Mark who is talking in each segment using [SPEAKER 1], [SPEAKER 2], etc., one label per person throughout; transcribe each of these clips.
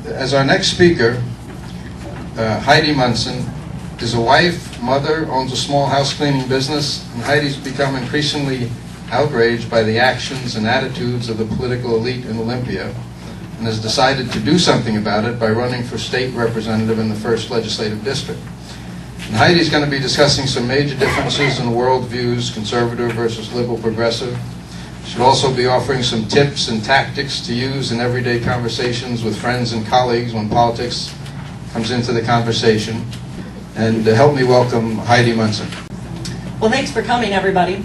[SPEAKER 1] As our next speaker, Heidi Munson is a wife, mother, owns a small house cleaning business, and Heidi's become increasingly outraged by the actions and attitudes of the political elite in Olympia, and has decided to do something about it by running for state representative in the 1st Legislative District. And Heidi's going to be discussing some major differences in worldviews, conservative versus liberal progressive. She'll also be offering some tips and tactics to use in everyday conversations with friends and colleagues when politics comes into the conversation. And help me welcome Heidi Munson.
[SPEAKER 2] Well, thanks for coming, everybody.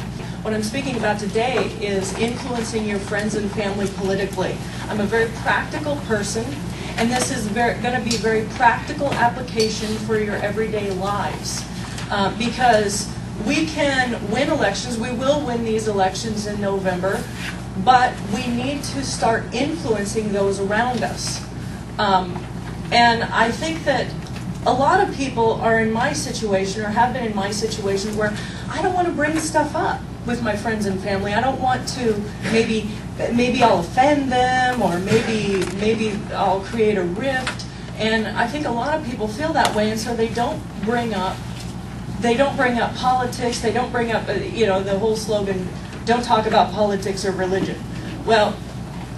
[SPEAKER 2] What I'm speaking about today is influencing your friends and family politically. I'm a very practical person, and this is going to be a very practical application for your everyday lives. Because we can win elections, we will win these elections in November, but we need to start influencing those around us. And I think that a lot of people are in my situation, or have been in my situation, where I don't want to bring stuff up with my friends and family. I don't want to, maybe I'll offend them, or maybe I'll create a rift. And I think a lot of people feel that way, and so they don't bring up politics. They don't bring up, the whole slogan, don't talk about politics or religion. Well,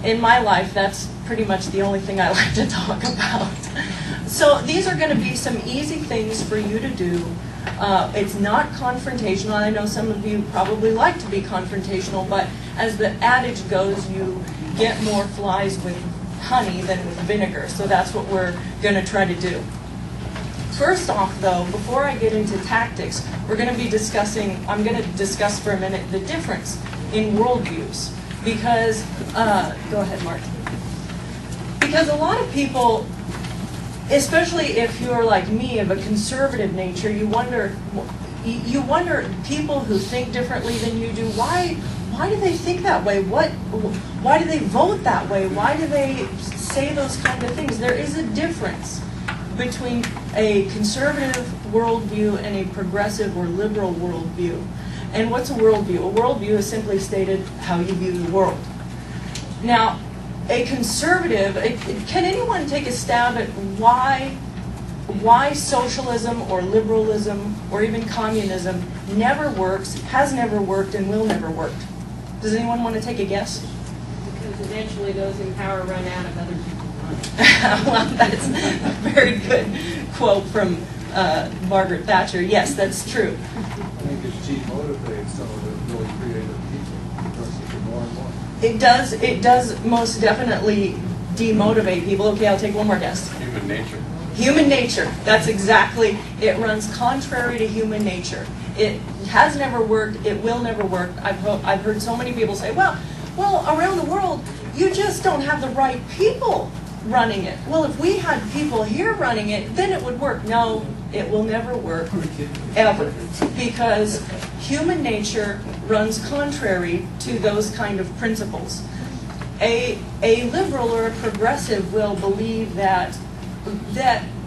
[SPEAKER 2] in my life, that's pretty much the only thing I like to talk about. So these are going to be some easy things for you to do. It's not confrontational. I know some of you probably like to be confrontational, but as the adage goes, you get more flies with honey than with vinegar. So that's what we're going to try to do. First off, though, before I get into tactics, I'm going to discuss for a minute the difference in worldviews. Because, go ahead, Mark. Because a lot of people, especially if you're like me, of a conservative nature, you wonder people who think differently than you do, why do they think that way? Why do they vote that way? Why do they say those kind of things? There is a difference between a conservative worldview and a progressive or liberal worldview. And what's a worldview? A worldview is simply stated how you view the world. Now, a conservative, can anyone take a stab at why socialism or liberalism or even communism never works, has never worked, and will never work? Does anyone want to take a guess?
[SPEAKER 3] Because eventually those in power run out of other people's money.
[SPEAKER 2] Well, that's a very good quote from Margaret Thatcher. Yes, that's true.
[SPEAKER 4] I think it's demotivates some of the really creative people because it's more and more.
[SPEAKER 2] It does most definitely demotivate people. Okay, I'll take one more guess.
[SPEAKER 4] Human nature.
[SPEAKER 2] Human nature. That's exactly, it runs contrary to human nature. It has never worked, it will never work. I've heard so many people say, well, around the world, you just don't have the right people running it. Well, if we had people here running it, then it would work. No, it will never work, ever, because human nature runs contrary to those kind of principles. A liberal or a progressive will believe that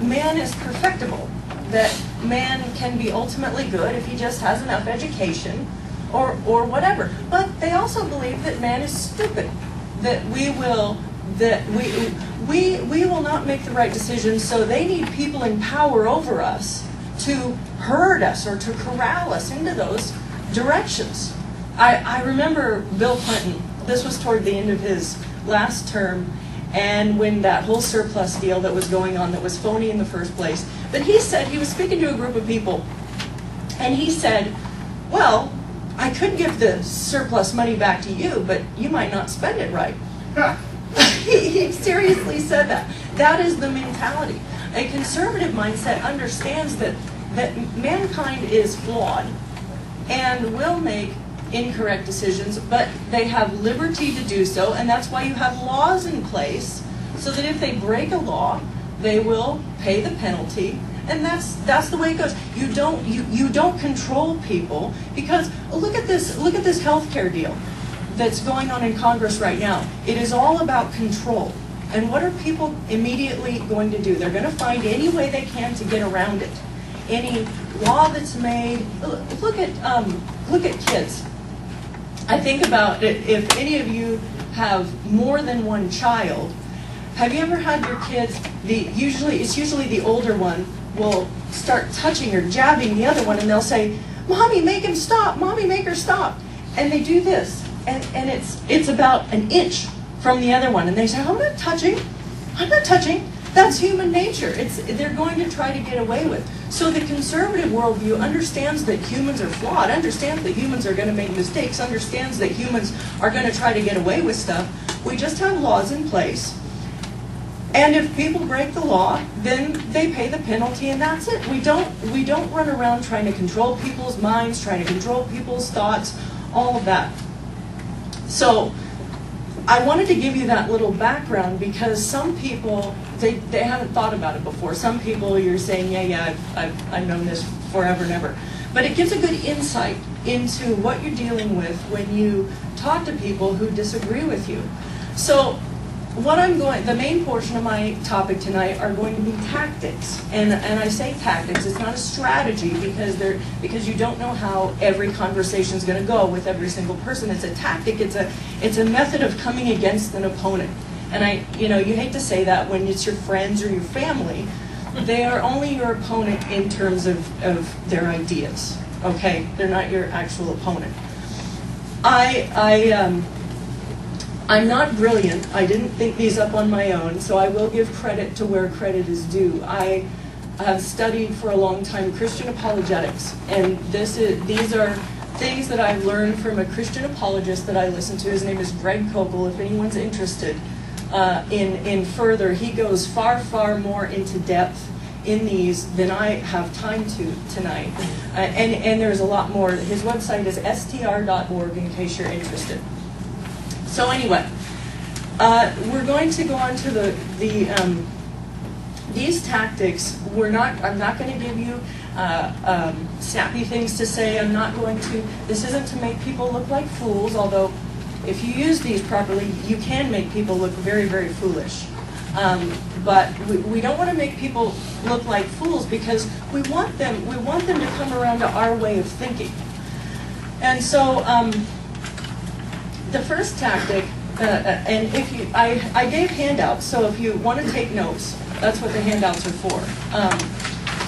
[SPEAKER 2] man is perfectible, that man can be ultimately good if he just has enough education or whatever. But they also believe that man is stupid, that we will not make the right decisions, so they need people in power over us to herd us or to corral us into those directions. I remember Bill Clinton, this was toward the end of his last term, and when that whole surplus deal that was going on that was phony in the first place, but he said, he was speaking to a group of people, and he said, well, I could give the surplus money back to you, but you might not spend it right. He seriously said that. That is the mentality. A conservative mindset understands that mankind is flawed and will make incorrect decisions, but they have liberty to do so, and that's why you have laws in place, so that if they break a law, they will pay the penalty, and that's the way it goes. You don't control people, because look at this healthcare deal that's going on in Congress right now. It is all about control. And what are people immediately going to do? They're going to find any way they can to get around it. Any law that's made. Look at kids. I think about it, if any of you have more than one child, Have you ever had your kids, it's usually the older one, will start touching or jabbing the other one, and they'll say, "Mommy, make him stop. Mommy, make her stop." And they do this, and it's about an inch from the other one, and they say, "I'm not touching. I'm not touching." That's human nature. They're going to try to get away with. So the conservative worldview understands that humans are flawed, understands that humans are going to make mistakes, understands that humans are going to try to get away with stuff. We just have laws in place. And if people break the law, then they pay the penalty, and that's it. We don't run around trying to control people's minds, trying to control people's thoughts, all of that. So I wanted to give you that little background because some people, they haven't thought about it before. Some people, you're saying, yeah, I've known this forever and ever. But it gives a good insight into what you're dealing with when you talk to people who disagree with you. So the main portion of my topic tonight are going to be tactics. And I say tactics, it's not a strategy because you don't know how every conversation is going to go with every single person. It's a tactic, it's a method of coming against an opponent. And you hate to say that when it's your friends or your family. They are only your opponent in terms of their ideas, okay? They're not your actual opponent. I'm not brilliant. I didn't think these up on my own, so I will give credit to where credit is due. I have studied for a long time Christian apologetics, and these are things that I've learned from a Christian apologist that I listen to. His name is Greg Kokel. If anyone's interested in further, he goes far, far more into depth in these than I have time to tonight. And there's a lot more. His website is str.org in case you're interested. So anyway, we're going to go on to these tactics. I'm not going to give you snappy things to say. This isn't to make people look like fools, although if you use these properly, you can make people look very, very foolish. But we don't want to make people look like fools because we want them to come around to our way of thinking. And so the first tactic, and I gave handouts, so if you want to take notes, that's what the handouts are for.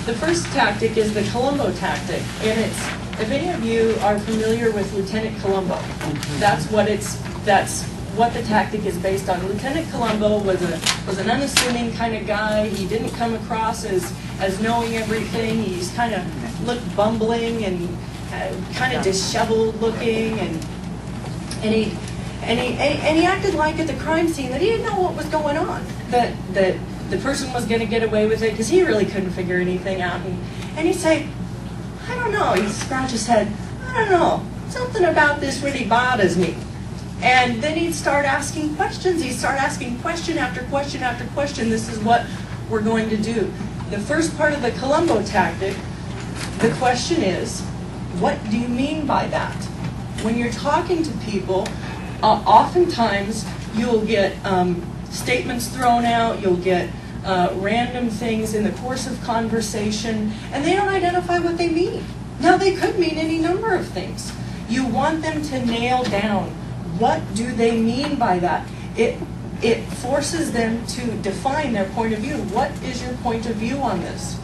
[SPEAKER 2] The first tactic is the Columbo tactic, and if any of you are familiar with Lieutenant Columbo, that's what the tactic is based on. Lieutenant Columbo was an unassuming kind of guy. He didn't come across as knowing everything. He's kind of looked bumbling and kind of disheveled looking, and he acted like at the crime scene that he didn't know what was going on, that the person was going to get away with it because he really couldn't figure anything out. And he'd say, "I don't know." He'd scratch his head, "I don't know. Something about this really bothers me." And then he'd start asking questions. He'd start asking question after question after question. This is what we're going to do. The first part of the Columbo tactic, the question is, what do you mean by that? When you're talking to people, oftentimes you'll get statements thrown out, you'll get random things in the course of conversation, and they don't identify what they mean. Now, they could mean any number of things. You want them to nail down, what do they mean by that? It forces them to define their point of view. What is your point of view on this?